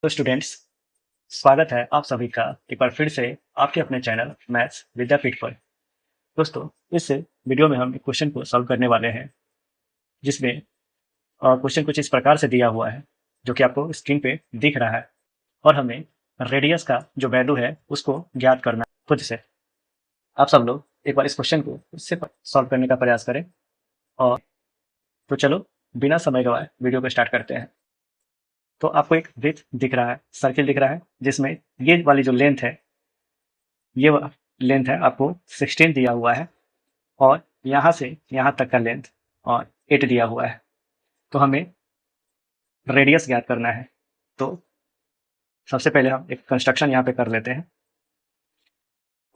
तो स्टूडेंट्स, स्वागत है आप सभी का एक बार फिर से आपके अपने चैनल मैथ्स विद्यापीठ पर। दोस्तों, इस वीडियो में हम एक क्वेश्चन को सॉल्व करने वाले हैं, जिसमें क्वेश्चन कुछ इस प्रकार से दिया हुआ है, जो कि आपको स्क्रीन पे दिख रहा है, और हमें रेडियस का जो वैल्यू है उसको ज्ञात करना है खुद से। आप सब लोग एक बार इस क्वेश्चन को खुद से सॉल्व करने का प्रयास करें। और तो चलो, बिना समय गवाए वीडियो को स्टार्ट करते हैं। तो आपको एक वृत्त दिख रहा है, सर्किल दिख रहा है, जिसमें ये वाली जो लेंथ है, ये लेंथ है आपको 16 दिया हुआ है, और यहाँ से यहाँ तक का लेंथ और 8 दिया हुआ है। तो हमें रेडियस ज्ञात करना है। तो सबसे पहले हम एक कंस्ट्रक्शन यहाँ पे कर लेते हैं।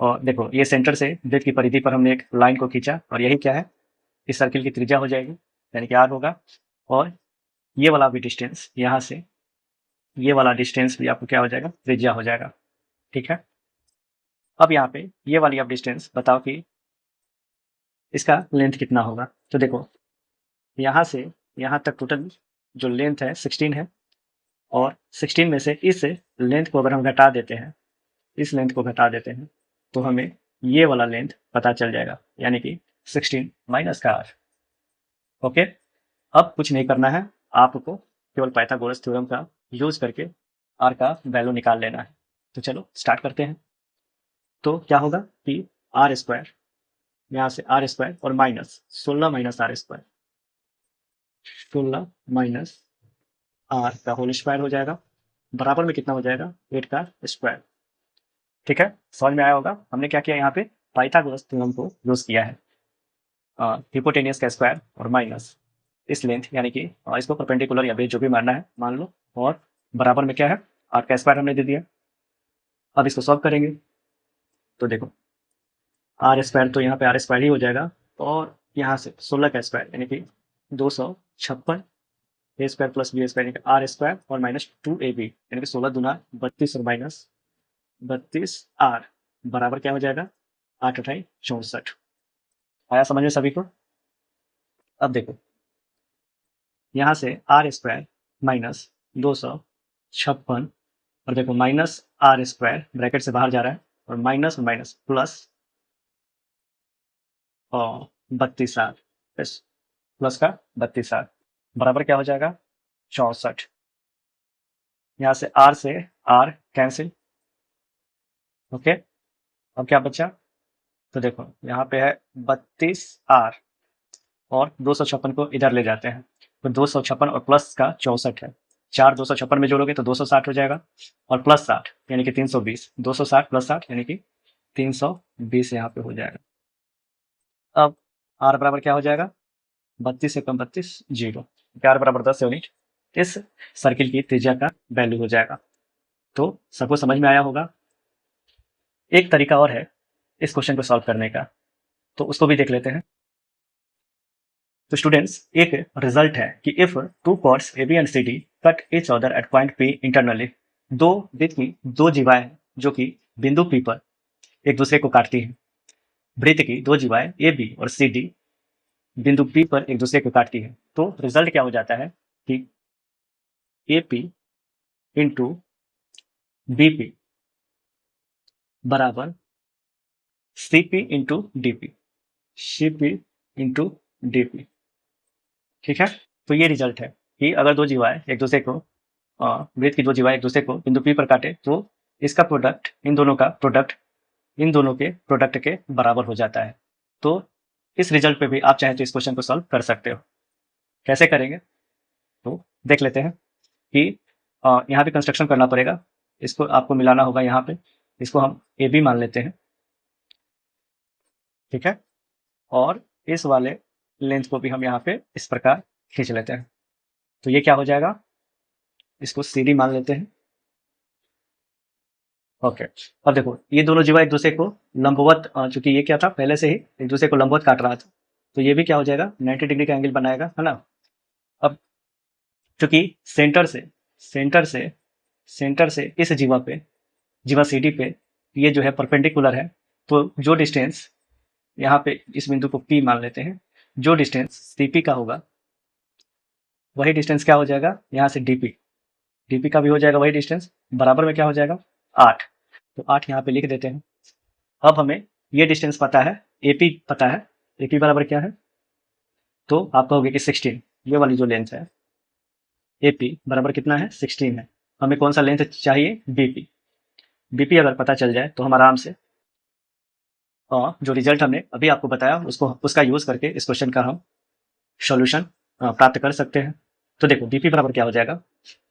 और देखो, ये सेंटर से वृत्त की परिधि पर हमने एक लाइन को खींचा, और यही क्या है, इस सर्किल की त्रिज्या हो जाएगी, यानी कि आर होगा। और ये वाला भी डिस्टेंस, यहाँ से ये वाला डिस्टेंस भी आपको क्या हो जाएगा, त्रिज्या हो जाएगा। ठीक है। अब यहाँ पे ये वाली अब डिस्टेंस बताओ कि इसका लेंथ कितना होगा। तो देखो, यहाँ से यहाँ तक टोटल जो लेंथ है 16 है, और 16 में से इस लेंथ को अगर हम घटा देते हैं, इस लेंथ को घटा देते हैं, तो हमें ये वाला लेंथ पता चल जाएगा, यानी कि 16 माइनस का आर। ओके। अब कुछ नहीं करना है, आपको केवल पाइथागोरस थ्योरम का यूज करके आर का वैल्यू निकाल लेना है। तो चलो स्टार्ट करते हैं। तो क्या होगा कि आर स्क्वायर, यहाँ से आर स्क्वायर और minus 16 minus R square, 16 minus R का होल स्क्वायर हो जाएगा, बराबर में कितना हो जाएगा, 8 का स्क्वायर। ठीक है, समझ में आया होगा। हमने क्या किया, यहाँ पे पाइथागोरस थ्योरम को यूज किया है। हिपोटेनियस का स्क्वायर और माइनस इस लेंथ, यानी कि इसको परपेंडिकुलर या बेस जो भी मानना है मान लो, और बराबर में क्या है, आर का स्क्वायर हमने दे दिया। अब इसको सॉल्व करेंगे। तो देखो, आर स्क्वायर, तो यहाँ पे आर स्क्वायर ही हो जाएगा, और यहाँ से 16 का स्क्वायर यानी कि 256, a square plus b square, r square और माइनस 2ab, यानी कि 16 दुना 32 और माइनस 32 आर, बराबर क्या हो जाएगा, 8 अठाई 64। आया समझ में सभी को। अब देखो, यहाँ से आर स्क्वायर माइनस 256, और देखो माइनस आर स्क्वायर ब्रैकेट से बाहर जा रहा है, और माइनस माइनस प्लस, और 32 आर, प्लस का 32 आर, बराबर क्या हो जाएगा, 64। यहाँ से आर कैंसिल। ओके। अब क्या बचा, तो देखो यहाँ पे है 32 आर, और 256 को इधर ले जाते हैं, तो 256 और प्लस का 64 है, 4 256 में जोड़ोगे तो 260 हो जाएगा, और प्लस 60 यानी कि 320, 260 प्लस 60 यानी कि 320 यहाँ पे हो जाएगा। अब आर बराबर क्या हो जाएगा, 32 से कम 32 जीरो, आर बराबर 10 यूनिट इस सर्किल की त्रिज्या का वैल्यू हो जाएगा। तो सबको समझ में आया होगा। एक तरीका और है इस क्वेश्चन को सॉल्व करने का, तो उसको भी देख लेते हैं। तो स्टूडेंट्स, एक रिजल्ट है कि if two chords A B and C D cut each other at point P internally, दो वृत्त की दो जीवाएं जो कि बिंदु पी पर एक दूसरे को काटती हैं, वृत्त की दो जीवाएं ए बी और सी डी बिंदु पी पर एक दूसरे को काटती है, तो रिजल्ट क्या हो जाता है कि a p into b p बराबर c p into d p, c p into d p. ठीक है। तो ये रिजल्ट है कि अगर दो जीवाएं एक दूसरे को, वृत्त की दो जीवाएं एक दूसरे को बिंदु पी पर काटे, तो इसका प्रोडक्ट इन दोनों का प्रोडक्ट इन दोनों के प्रोडक्ट के बराबर हो जाता है। तो इस रिजल्ट पे भी आप चाहे तो इस क्वेश्चन को सॉल्व कर सकते हो। कैसे करेंगे, तो देख लेते हैं कि यहाँ पे कंस्ट्रक्शन करना पड़ेगा। इसको आपको मिलाना होगा यहाँ पे, इसको हम ए बी मान लेते हैं। ठीक है। और इस वाले लेंथ को भी हम यहाँ पे इस प्रकार खींच लेते हैं। तो ये क्या हो जाएगा, इसको सी डी मान लेते हैं। ओके। अब देखो, ये दोनों जीवा एक दूसरे को लंबवत, चूंकि ये क्या था, पहले से ही एक दूसरे को लंबवत काट रहा था, तो ये भी क्या हो जाएगा, 90 डिग्री का एंगल बनाएगा, है ना। अब चूंकि सेंटर से सेंटर से इस जीवा पे, जीवा सी डी पे ये जो है परपेंडिकुलर है, तो जो डिस्टेंस यहाँ पे इस बिंदु को पी मान लेते हैं, जो डिस्टेंस सी पी का होगा, वही डिस्टेंस क्या हो जाएगा यहाँ से डी पी, डीपी का भी हो जाएगा वही डिस्टेंस, बराबर में क्या हो जाएगा 8। तो 8 यहाँ पे लिख देते हैं। अब हमें ये डिस्टेंस पता है, एपी पता है, एपी बराबर क्या है, तो आप कहोगे कि 16, ये वाली जो लेंथ है एपी बराबर कितना है 16 है। हमें कौन सा लेंथ चाहिए, बीपी। बीपी अगर पता चल जाए तो हम आराम से जो रिजल्ट हमने अभी आपको बताया उसका यूज करके इस क्वेश्चन का हम सॉल्यूशन प्राप्त कर सकते हैं। तो देखो बीपी बराबर क्या हो जाएगा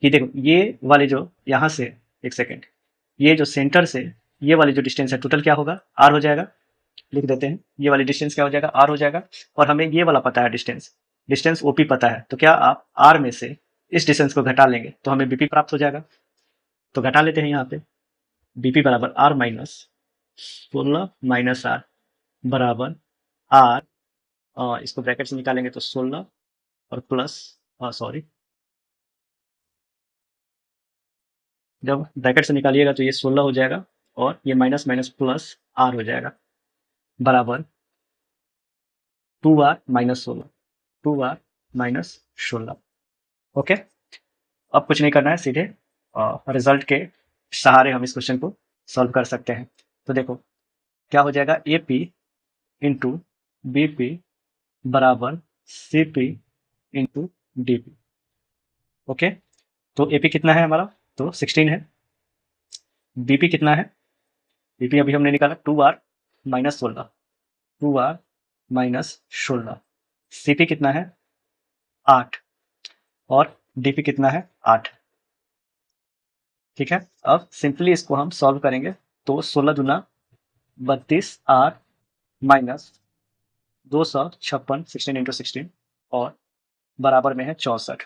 कि देखो ये वाले जो यहाँ से, एक सेकेंड, ये जो सेंटर से ये वाली जो डिस्टेंस है टोटल क्या होगा, आर हो जाएगा। लिख देते हैं ये वाली डिस्टेंस क्या हो जाएगा, आर हो जाएगा। और हमें ये वाला पता है डिस्टेंस, डिस्टेंस ओपी पता है, तो क्या आप आर में से इस डिस्टेंस को घटा लेंगे तो हमें बीपी प्राप्त हो जाएगा। तो घटा लेते हैं यहाँ पे, बीपी बराबर आर माइनस 16 माइनस आर बराबर आर, इसको ब्रैकेट से निकालेंगे तो 16 और प्लस, सॉरी, जब ब्रैकेट से निकालिएगा तो ये 16 हो जाएगा और ये माइनस माइनस प्लस आर हो जाएगा बराबर 2r minus 16, 2r minus 16। Okay, अब कुछ नहीं करना है, सीधे रिजल्ट के सहारे हम इस क्वेश्चन को सॉल्व कर सकते हैं। तो देखो क्या हो जाएगा, a p into b p बराबर c p into d p. Okay, तो ए पी कितना है हमारा, तो 16 है। बीपी कितना है, बीपी अभी हमने निकाला 2r minus 16, 2r minus 16। CP कितना है 8 और डीपी कितना है 8। ठीक है, अब सिंपली इसको हम सॉल्व करेंगे तो 16 दूना 32 आर माइनस 256, 16 इंटू 16 और बराबर में है 64,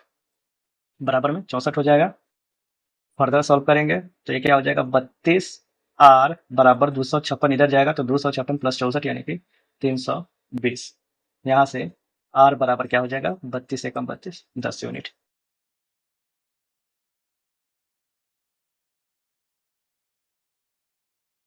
बराबर में 64 हो जाएगा। फर्दर सॉल्व करेंगे तो ये क्या हो जाएगा, 32 आर बराबर 256, इधर जाएगा तो 256 प्लस 64 यानी कि 320। यहाँ से आर बराबर क्या हो जाएगा, 32 एकम 32, 10 यूनिट।